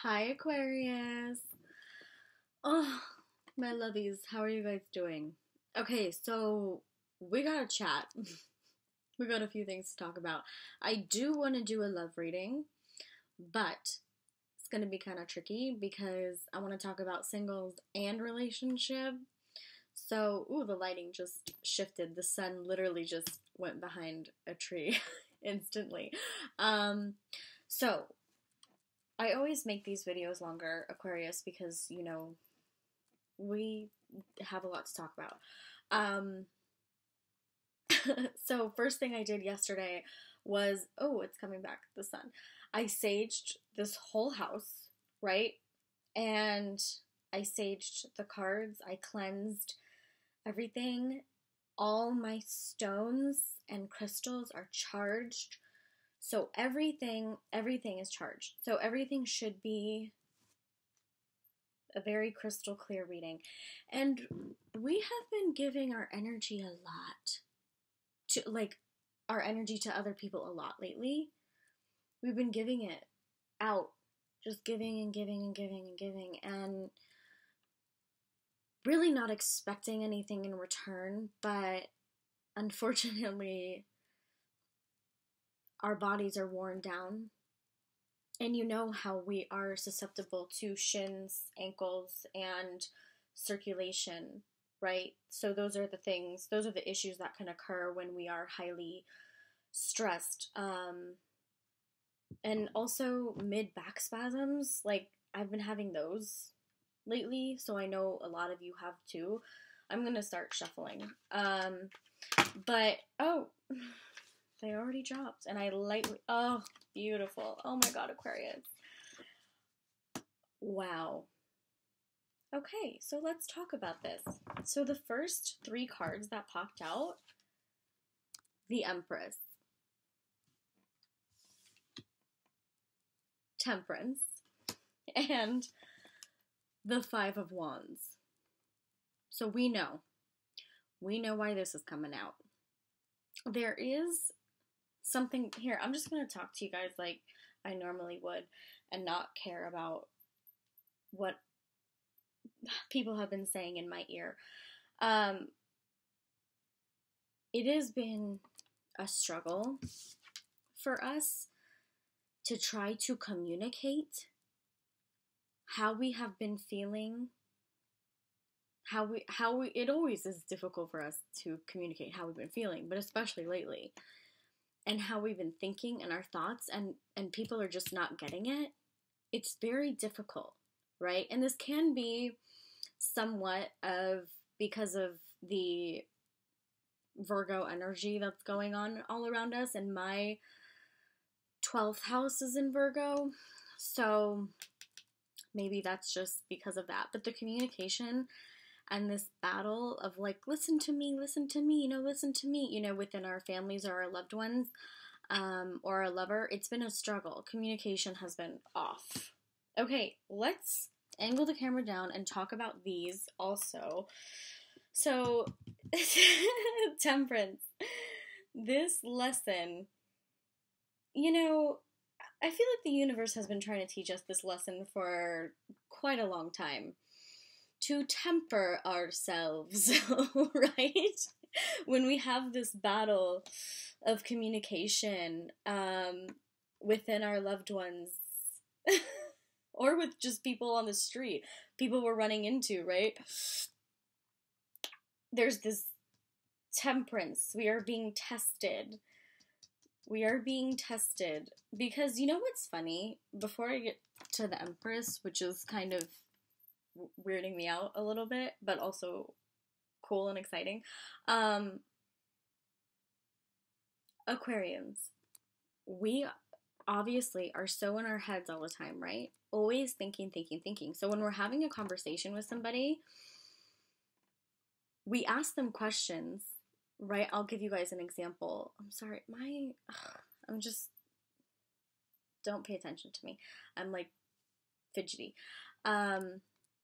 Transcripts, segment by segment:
Hi, Aquarius. Oh, my lovies, how are you guys doing? Okay, so we gotta chat. We got a few things to talk about. I do want to do a love reading, but it's gonna be kind of tricky because I want to talk about singles and relationship. So, ooh, the lighting just shifted. The sun literally just went behind a tree instantly. Um, so I always make these videos longer, Aquarius, because we have a lot to talk about. Um, so first thing I did yesterday was, oh, it's coming back, the sun. I saged this whole house, right? And I saged the cards, I cleansed everything. All my stones and crystals are charged. So everything is charged. So everything should be a very crystal clear reading. And we have been giving our energy a lot to, like, our energy to other people a lot lately. We've been giving it out, just giving and giving and giving and giving, and really not expecting anything in return. But unfortunately, our bodies are worn down. And you know how we are susceptible to shins, ankles, and circulation, right? So those are the issues that can occur when we are highly stressed. And also mid back spasms, like I've been having those lately, so I know a lot of you have too. I'm gonna start shuffling. But oh, they already dropped, and I lightly, oh, beautiful. Oh my god, Aquarius. Wow. Okay, so let's talk about this. So the first three cards that popped out, the Empress, Temperance, and the Five of Wands. So we know why this is coming out. There is something here. I'm just going to talk to you guys like I normally would and not care about what people have been saying in my ear. It has been a struggle for us to try to communicate how we have been feeling, it always is difficult for us to communicate how we've been feeling, but especially lately, and how we've been thinking and our thoughts, and people are just not getting it. It's very difficult, right? And this can be somewhat of because of the Virgo energy that's going on all around us, and my 12th house is in Virgo, so maybe that's just because of that. But the communication and this battle of like, listen to me, listen to me, listen to me, within our families or our loved ones, or our lover, it's been a struggle. Communication has been off. Okay, let's angle the camera down and talk about these also. So, Temperance, this lesson, I feel like the universe has been trying to teach us this lesson for quite a long time. To temper ourselves, right? When we have this battle of communication within our loved ones, or with just people on the street, people we're running into, right? There's this temperance. We are being tested. We are being tested. Because you know what's funny? Before I get to the Empress, which is kind of weirding me out a little bit, but also cool and exciting. Aquarians, we obviously are so in our heads all the time, right? Always thinking. So when we're having a conversation with somebody, we ask them questions, right? I'll give you guys an example. I'm sorry, don't pay attention to me. I'm like fidgety.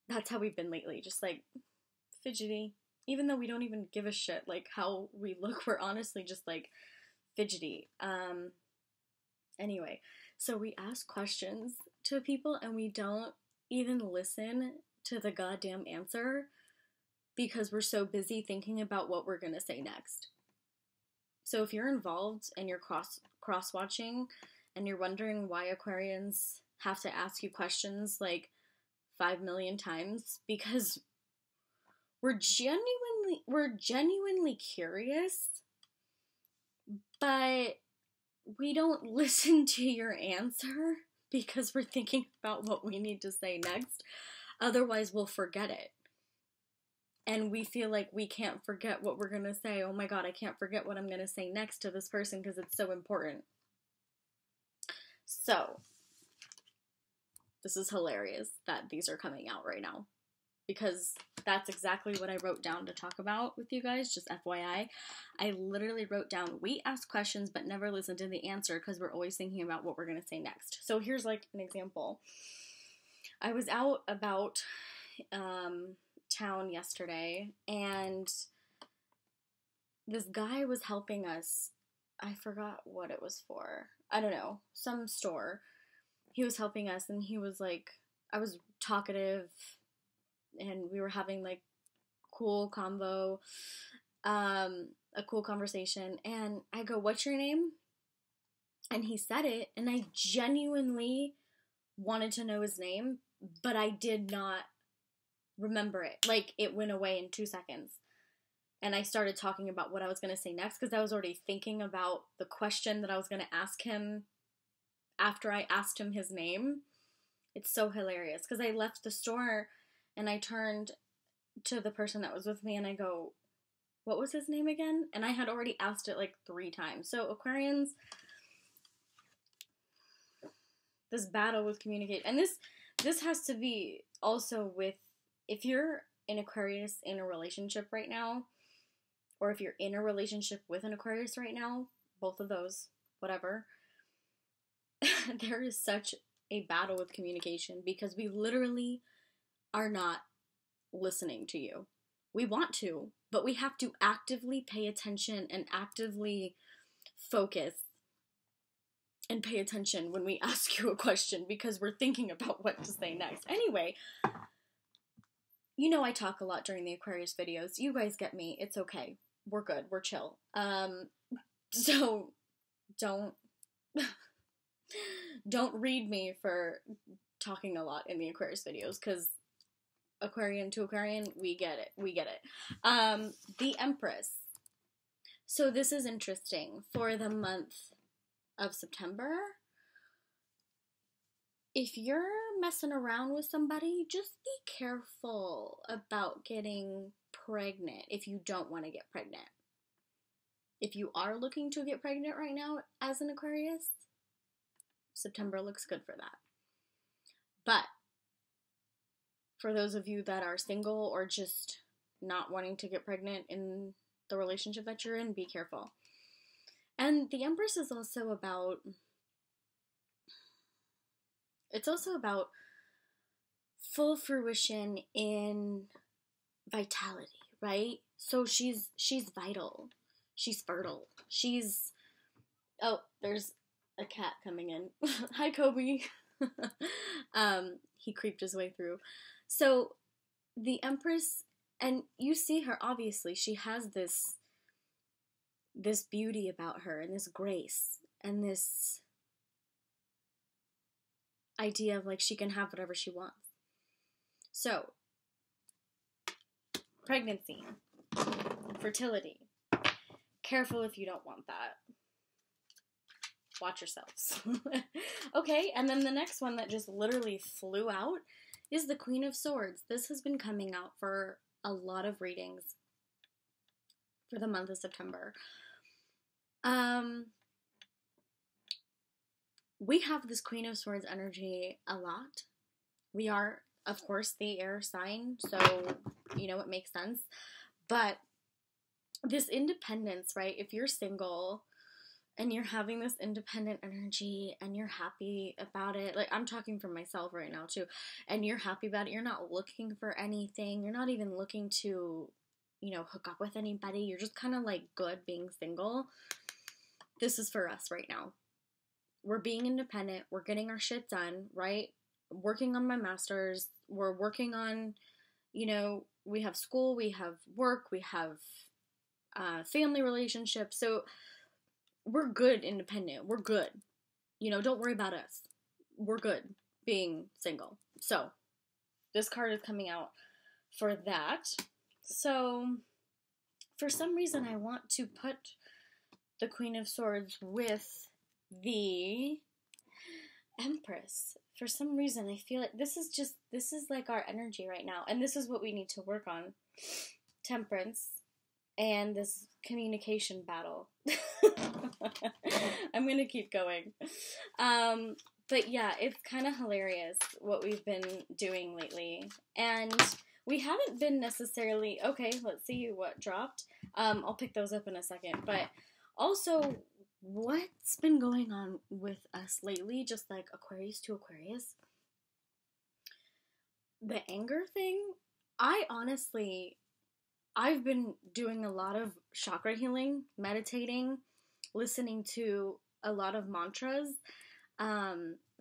That's how we've been lately, just like fidgety. Even though we don't even give a shit like how we look, we're honestly just like fidgety. Anyway, so we ask questions to people and we don't even listen to the goddamn answer because we're so busy thinking about what we're gonna say next. So if you're involved and you're cross-watching and you're wondering why Aquarians have to ask you questions like 5 million times, because we're genuinely curious, but we don't listen to your answer because we're thinking about what we need to say next. Otherwise, we'll forget it. And we feel like we can't forget what we're going to say. Oh my God, I can't forget what I'm going to say next to this person because it's so important. So, this is hilarious that these are coming out right now, because that's exactly what I wrote down to talk about with you guys, just FYI. I literally wrote down, we ask questions but never listen to the answer because we're always thinking about what we're going to say next. So here's like an example. I was out about town yesterday, and this guy was helping us. I forgot what it was for. I don't know, some store. He was helping us, and he was like, I was talkative, and we were having like cool convo, a cool conversation, and I go, what's your name? And he said it, and I genuinely wanted to know his name, but I did not remember it. Like, it went away in 2 seconds. And I started talking about what I was going to say next because I was already thinking about the question that I was going to ask him after I asked him his name. It's so hilarious because I left the store and I turned to the person that was with me and I go, what was his name again? And I had already asked it like 3 times. So Aquarians, this battle with communicate, and this has to be also with, if you're an Aquarius in a relationship right now, or if you're in a relationship with an Aquarius right now, both of those, whatever, there is such a battle with communication because we literally are not listening to you. We want to, but we have to actively pay attention and actively focus and pay attention when we ask you a question because we're thinking about what to say next. Anyway, you know I talk a lot during the Aquarius videos. You guys get me. It's okay. We're good. We're chill. So don't read me for talking a lot in the Aquarius videos because Aquarian to Aquarian, we get it. We get it. The Empress. So this is interesting. For the month of September, if you're messing around with somebody, just be careful about getting pregnant if you don't want to get pregnant. If you are looking to get pregnant right now as an Aquarius, September looks good for that. But for those of you that are single or just not wanting to get pregnant in the relationship that you're in, be careful. And the Empress is also about, it's also about full fruition in vitality, right? So she's vital. She's fertile. She's, oh, there's a cat coming in. Hi, Kobe. He creeped his way through. So the Empress, and you see her, obviously, she has this beauty about her and this grace and this idea of like she can have whatever she wants. So, pregnancy, fertility. Careful if you don't want that. Watch yourselves. Okay, and then the next one that just literally flew out is the Queen of Swords. This has been coming out for a lot of readings for the month of September. We have this Queen of Swords energy a lot. We are, of course, the air sign, so, you know, it makes sense. But this independence, right? If you're single and you're having this independent energy and you're happy about it, like I'm talking for myself right now too, and you're happy about it, you're not looking for anything, you're not even looking to, you know, hook up with anybody, you're just kind of like good being single. This is for us right now. We're being independent, we're getting our shit done, right? working on my master's. We're working on, we have school, we have work, we have family relationships. So we're good independent. We're good. Don't worry about us. We're good being single. So this card is coming out for that. So for some reason I want to put the Queen of Swords with the Empress. For some reason I feel like this is like our energy right now, and this is what we need to work on. Temperance and this communication battle. I'm gonna keep going. But yeah, it's kind of hilarious what we've been doing lately. And we haven't been necessarily... Okay, let's see what dropped. I'll pick those up in a second. But also, what's been going on with us lately, just like Aquarius to Aquarius? The anger thing? I've been doing a lot of chakra healing, meditating, listening to a lot of mantras,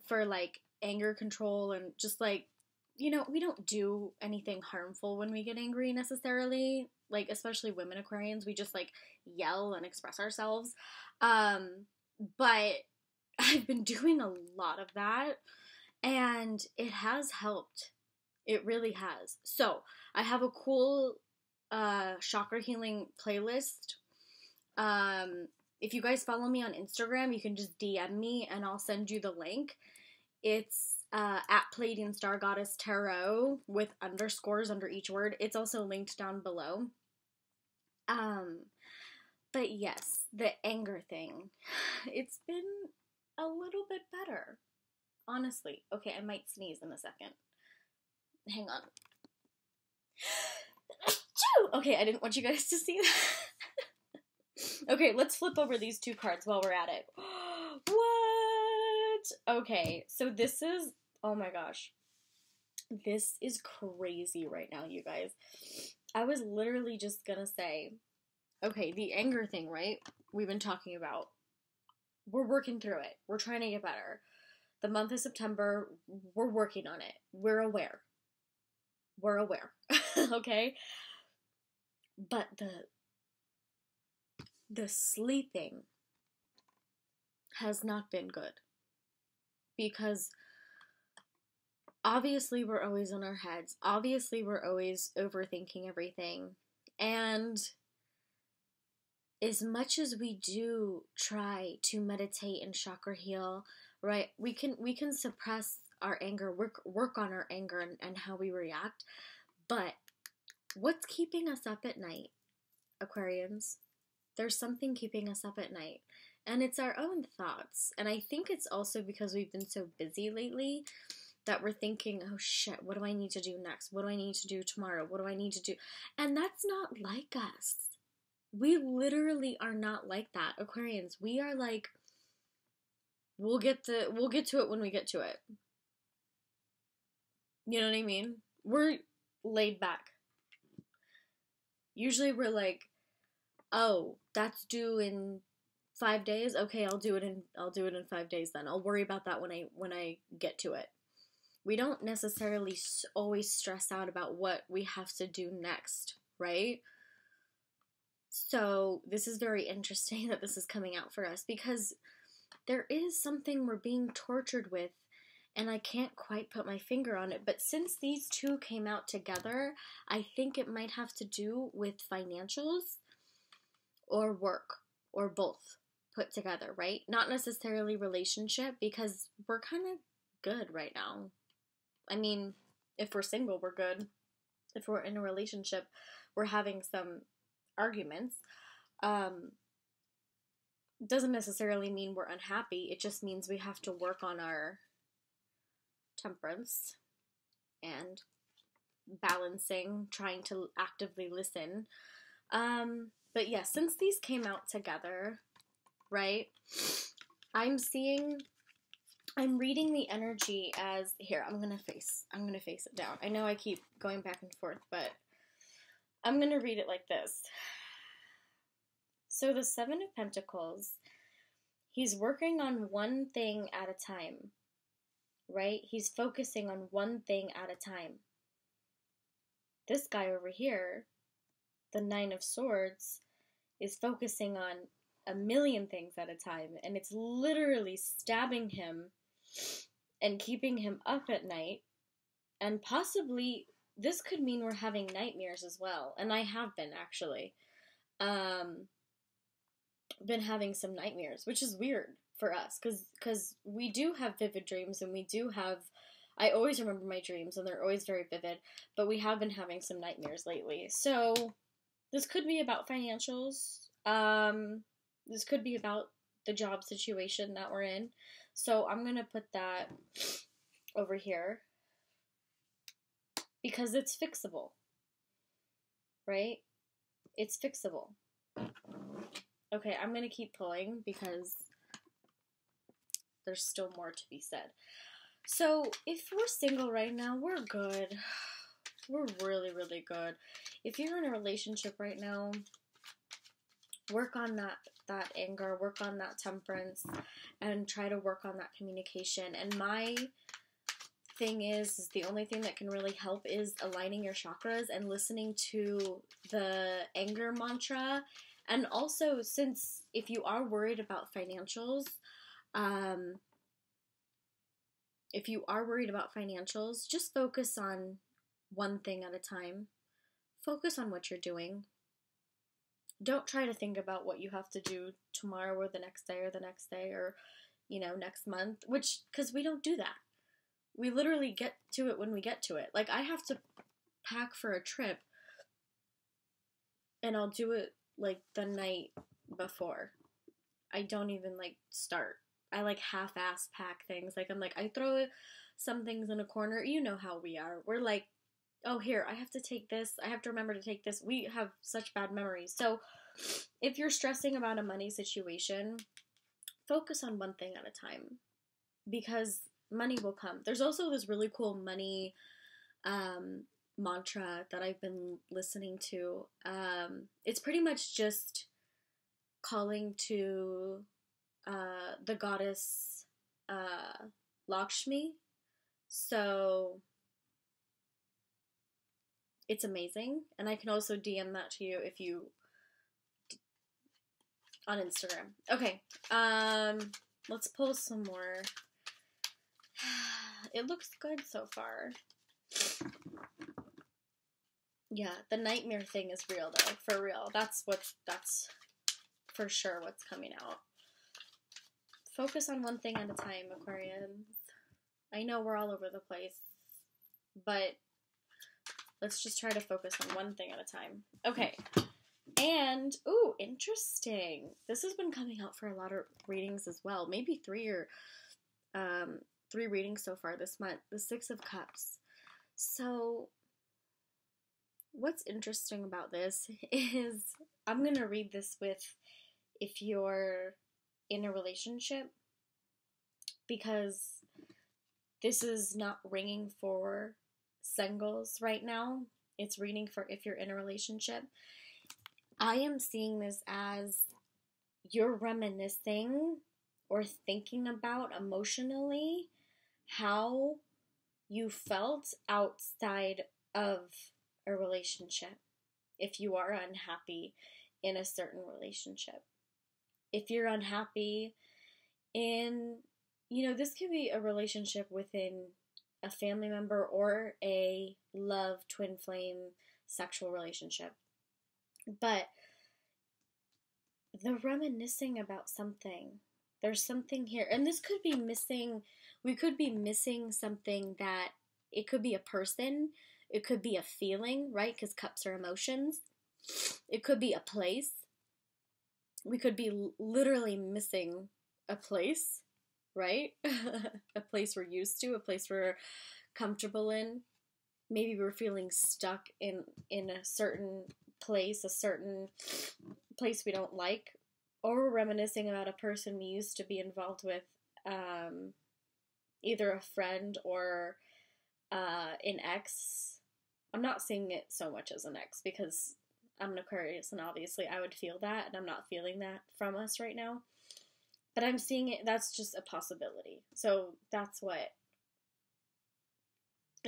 for like anger control, and just like, we don't do anything harmful when we get angry necessarily, like especially women Aquarians, we just like yell and express ourselves. But I've been doing a lot of that, and it has helped. It really has. So I have a cool chakra healing playlist. If you guys follow me on Instagram, you can just DM me and I'll send you the link. It's at Palladian Star Goddess Tarot with underscores under each word. It's also linked down below. But yes, the anger thing. It's been a little bit better, honestly. Okay, I might sneeze in a second. Hang on. Okay, I didn't want you guys to see that. Okay, let's flip over these two cards while we're at it. What? Okay, so this is... Oh my gosh. This is crazy right now, you guys. I was literally just gonna say... Okay, the anger thing, right? We've been talking about. We're working through it. We're trying to get better. The month of September, we're working on it. We're aware. We're aware. Okay? But the sleeping has not been good. Because obviously we're always in our heads. Obviously we're always overthinking everything. And as much as we do try to meditate and chakra heal, right, we can suppress our anger, work on our anger and how we react. But what's keeping us up at night, Aquarians? There's something keeping us up at night. And it's our own thoughts. And I think it's also because we've been so busy lately that we're thinking, oh shit, what do I need to do next? What do I need to do tomorrow? What do I need to do? And that's not like us. We literally are not like that, Aquarians. We are like, we'll get to it when we get to it. You know what I mean? We're laid back. Usually we're like, oh, that's due in 5 days. Okay, I'll do it in 5 days then. I'll worry about that when I get to it. We don't necessarily always stress out about what we have to do next, right? So this is very interesting that this is coming out for us, because there is something we're being tortured with, and I can't quite put my finger on it. But since these two came out together, I think it might have to do with financials or work, or both put together, right? Not necessarily relationship, because we're kind of good right now. I mean, if we're single, we're good. If we're in a relationship, we're having some arguments. Doesn't necessarily mean we're unhappy. It just means we have to work on our temperance and balancing, trying to actively listen. But yeah, since these came out together, right, I'm reading the energy as, here, I'm gonna face it down. I know I keep going back and forth, but I'm gonna read it like this. So the Seven of Pentacles, he's working on one thing at a time. right? He's focusing on one thing at a time. This guy over here, the Nine of Swords, is focusing on a million things at a time, and it's literally stabbing him and keeping him up at night, and possibly this could mean we're having nightmares as well, and I have been, actually. Been having some nightmares, which is weird for us, because we do have vivid dreams, and we do have, I always remember my dreams, and they're always very vivid, but we have been having some nightmares lately. So this could be about financials. This could be about the job situation that we're in. So I'm gonna put that over here because it's fixable, right? It's fixable. Okay, I'm gonna keep pulling because there's still more to be said. So if we're single right now, we're good. We're really, really good. If you're in a relationship right now, work on that anger, work on that temperance, and try to work on that communication. And my thing is the only thing that can really help is aligning your chakras and listening to the anger mantra. And also, since if you are worried about financials, just focus on one thing at a time. Focus on what you're doing. Don't try to think about what you have to do tomorrow or the next day or, next month, because we don't do that. We literally get to it when we get to it. Like, I have to pack for a trip, and I'll do it, like, the night before. I don't even, start. I, half-ass pack things. I throw some things in a corner. You know how we are. We're like, oh, here, I have to take this. I have to remember to take this. We have such bad memories. So if you're stressing about a money situation, focus on one thing at a time, because money will come. There's also this really cool money mantra that I've been listening to. It's pretty much just calling to the goddess Lakshmi. So it's amazing, and I can also DM that to you if you on Instagram. Okay, let's pull some more. It looks good so far. Yeah, the nightmare thing is real though, for real. That's for sure what's coming out. Focus on one thing at a time, Aquarians. I know we're all over the place, but let's just try to focus on one thing at a time. Okay. And, ooh, interesting. This has been coming out for a lot of readings as well. Maybe three readings so far this month. The Six of Cups. So, what's interesting about this is, I'm going to read this with if you're in a relationship, because this is not ringing for singles right now. It's reading for if you're in a relationship. I am seeing this as you're reminiscing or thinking about emotionally how you felt outside of a relationship if you are unhappy in a certain relationship. If you're unhappy in, this could be a relationship within a family member or a love, twin flame, sexual relationship. But the reminiscing about something, there's something here, and this could be missing, we could be missing something that, it could be a person, it could be a feeling, right, because cups are emotions, it could be a place, we could be literally missing a place, right, a place we're used to, a place we're comfortable in, maybe we're feeling stuck in a certain place, a certain place we don't like, or we're reminiscing about a person we used to be involved with, either a friend or an ex. I'm not seeing it so much as an ex because I'm an Aquarius and obviously I would feel that, and I'm not feeling that from us right now. But I'm seeing it, that's just a possibility. So that's what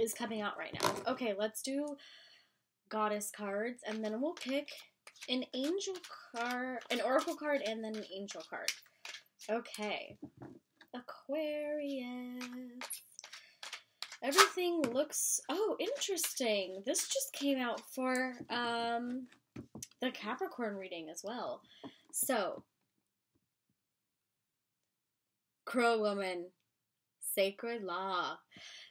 is coming out right now. Okay, let's do goddess cards, and then we'll pick an angel card, an oracle card, and then an angel card. Okay. Aquarius. Everything looks... Oh, interesting. This just came out for the Capricorn reading as well. So, Crow Woman, Sacred Law.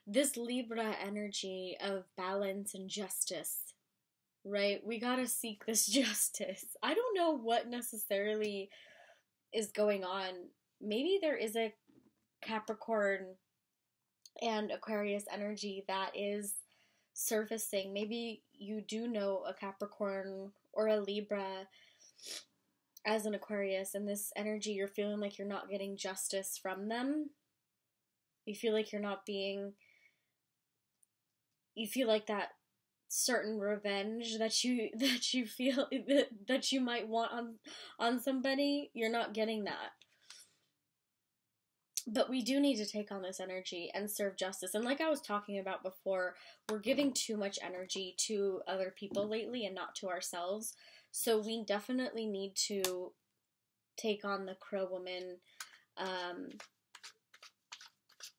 This Libra energy of balance and justice, right? We gotta seek this justice. I don't know what necessarily is going on. Maybe there is a Capricorn and Aquarius energy that is surfacing. Maybe you do know a Capricorn or a Libra as an Aquarius, and this energy, you're feeling like you're not getting justice from them. You feel like you're not being... You feel like that certain revenge that you feel that you might want on somebody, you're not getting that. But we do need to take on this energy and serve justice. And like I was talking about before, we're giving too much energy to other people lately and not to ourselves. So we definitely need to take on the Crow Woman,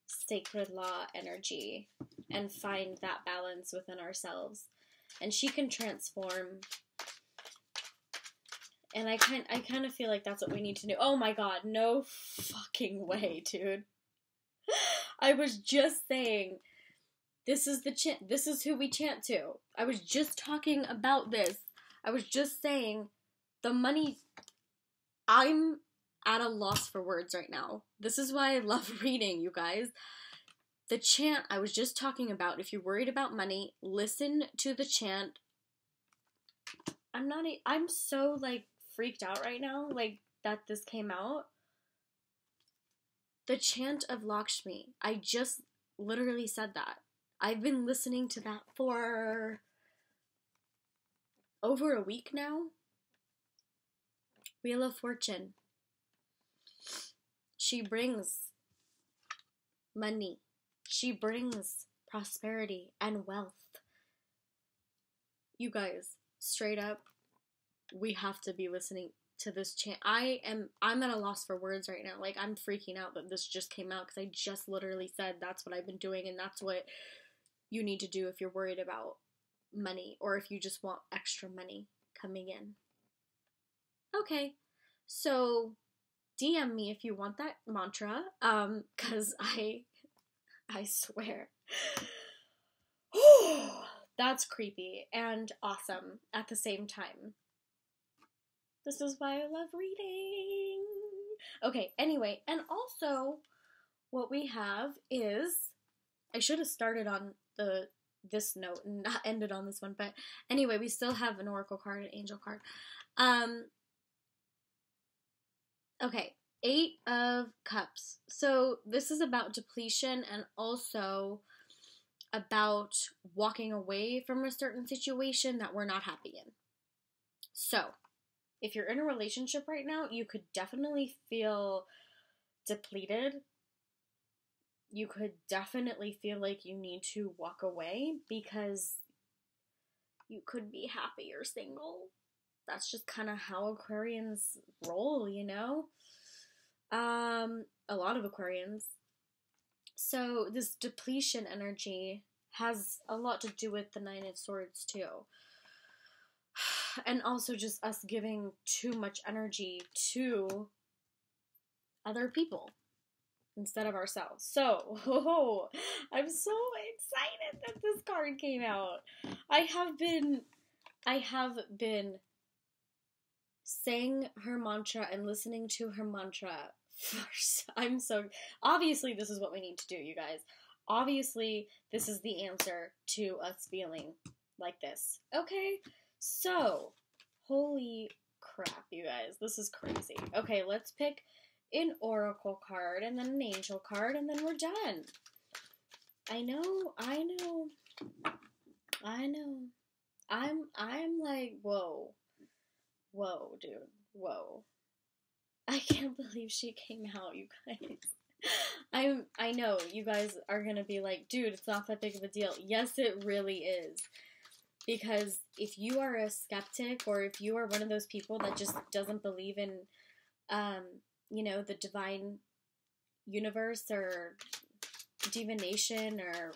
Sacred Law energy and find that balance within ourselves. And she can transform. And I kind of feel like that's what we need to do. Oh my god, no fucking way, dude. I was just saying, this is the chant. This is who we chant to. I was just talking about this. I was just saying, the money... I'm at a loss for words right now. This is why I love reading, you guys. The chant I was just talking about, if you're worried about money, listen to the chant. I'm so, like, freaked out right now, like, that this came out. The chant of Lakshmi. I just literally said that. I've been listening to that for over a week now. Wheel of Fortune. She brings money. She brings prosperity and wealth. You guys, straight up, we have to be listening to this chant. I'm at a loss for words right now. Like, I'm freaking out that this just came out because I just literally said that's what I've been doing, and that's what you need to do if you're worried about money or if you just want extra money coming in. Okay, so DM me if you want that mantra, because I swear. That's creepy and awesome at the same time. This is why I love reading. Okay, anyway, and also what we have is, I should have started on this note and not ended on this one, but anyway, we still have an oracle card, an angel card. Okay, 8 of Cups. So this is about depletion and also about walking away from a certain situation that we're not happy in. So, if you're in a relationship right now, you could definitely feel depleted. You could definitely feel like you need to walk away because you could be happy or single. That's just kind of how Aquarians roll, you know? A lot of Aquarians. So this depletion energy has a lot to do with the 9 of Swords too. And also just us giving too much energy to other people instead of ourselves. So, I'm so excited that this card came out. I have been saying her mantra and listening to her mantra first. Obviously this is what we need to do, you guys. Obviously this is the answer to us feeling like this. Okay, so holy crap, you guys, this is crazy. Okay, let's pick an oracle card and then an angel card and then we're done. I know. I'm like, whoa, dude, whoa. I can't believe she came out, you guys. I know you guys are gonna be like, dude, it's not that big of a deal. Yes, it really is. Because if you are a skeptic, or if you are one of those people that just doesn't believe in, um, the divine universe, or divination, or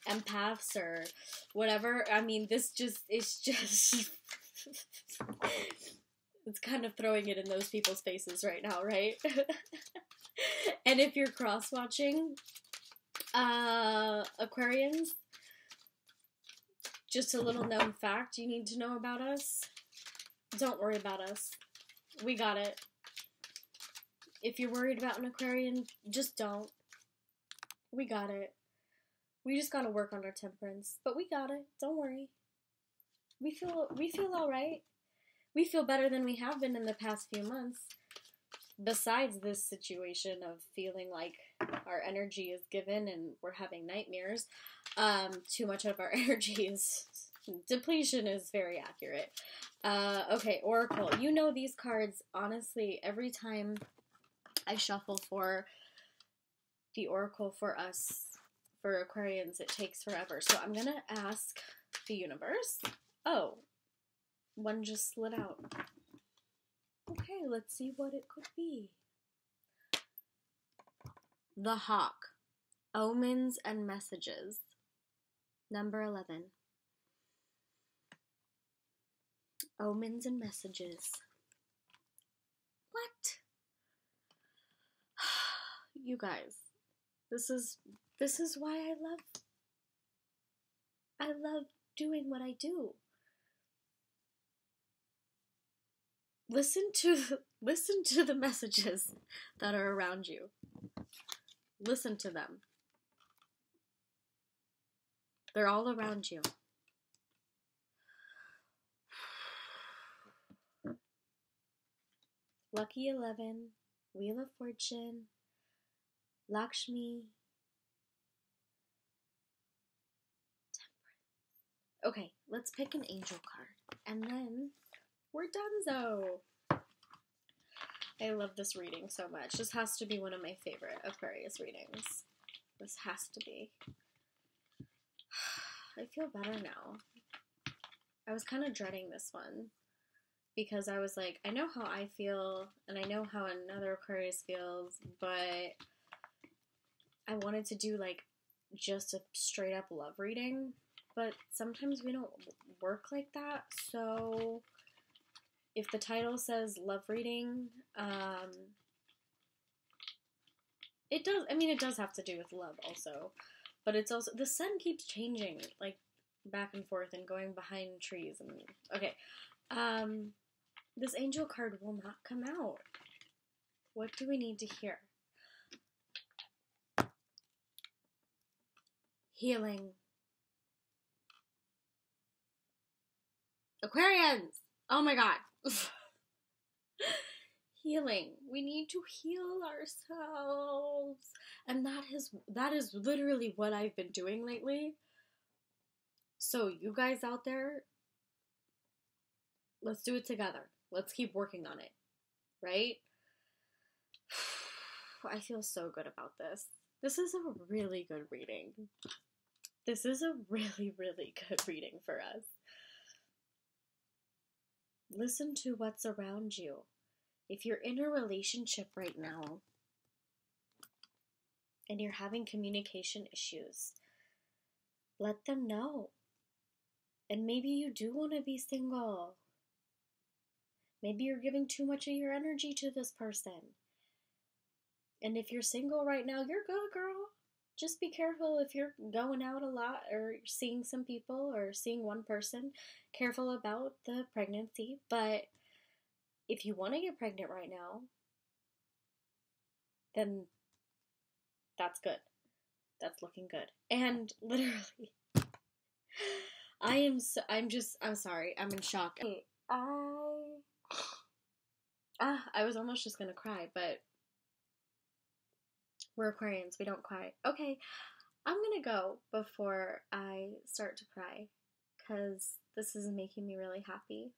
empaths, or whatever, I mean, it's just it's kind of throwing it in those people's faces right now, right? And if you're cross-watching Aquarians, just a little known fact you need to know about us. Don't worry about us. We got it. If you're worried about an Aquarian, just don't. We got it. We just gotta work on our temperance. But we got it. Don't worry. We feel alright. We feel better than we have been in the past few months. Besides this situation of feeling like our energy is given and we're having nightmares, too much of our energy is depletion is very accurate. Okay, Oracle. You know these cards, honestly, every time I shuffle for the Oracle for us, for Aquarians, it takes forever. So I'm gonna ask the universe. Oh, one just slid out. Okay, let's see what it could be. The Hawk. Omens and Messages. Number 11. Omens and Messages. What? You guys, this is why I love doing what I do. Listen to the messages that are around you. Listen to them. They're all around you. Lucky 11, Wheel of Fortune, Lakshmi, Temperance. Okay, let's pick an angel card, and then we're donezo. I love this reading so much. This has to be one of my favorite Aquarius readings. This has to be. I feel better now. I was kind of dreading this one because I was like, I know how I feel and I know how another Aquarius feels, but I wanted to do like just a straight up love reading, but sometimes we don't work like that. So if the title says love reading, it does have to do with love also, but it's also, the sun keeps changing, like, back and forth and going behind trees, and, okay, this angel card will not come out. What do we need to hear? Healing. Aquarians! Oh my god. Healing. We need to heal ourselves. And that is literally what I've been doing lately. So you guys out there, let's do it together. Let's keep working on it. Right? I feel so good about this. This is a really good reading. This is a really, really good reading for us. Listen to what's around you. If you're in a relationship right now and you're having communication issues, let them know. And maybe you do want to be single. Maybe you're giving too much of your energy to this person. And if you're single right now, you're good, girl. Just be careful if you're going out a lot or seeing some people or seeing one person. Careful about the pregnancy. But if you want to get pregnant right now, then that's good. That's looking good. And literally, I'm sorry. I'm in shock. I was almost just gonna cry, but we're Aquarians. We don't cry. Okay, I'm gonna go before I start to cry, because this is making me really happy.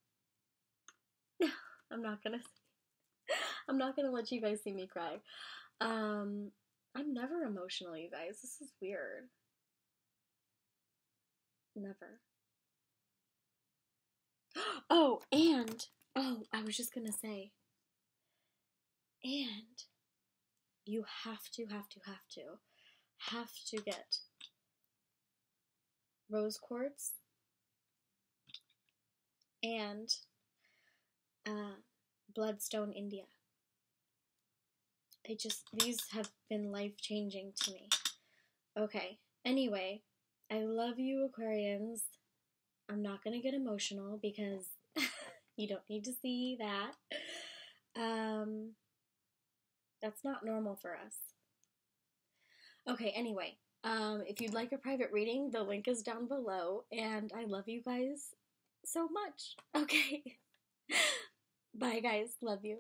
I'm not gonna let you guys see me cry. I'm never emotional, you guys. This is weird. Never. I was just gonna say, and you have to get rose quartz and bloodstone India. These have been life-changing to me. Okay, anyway, I love you, Aquarians. I'm not gonna get emotional because you don't need to see that. That's not normal for us. Okay, anyway, if you'd like a private reading, the link is down below, and I love you guys so much. Okay. Bye, guys. Love you.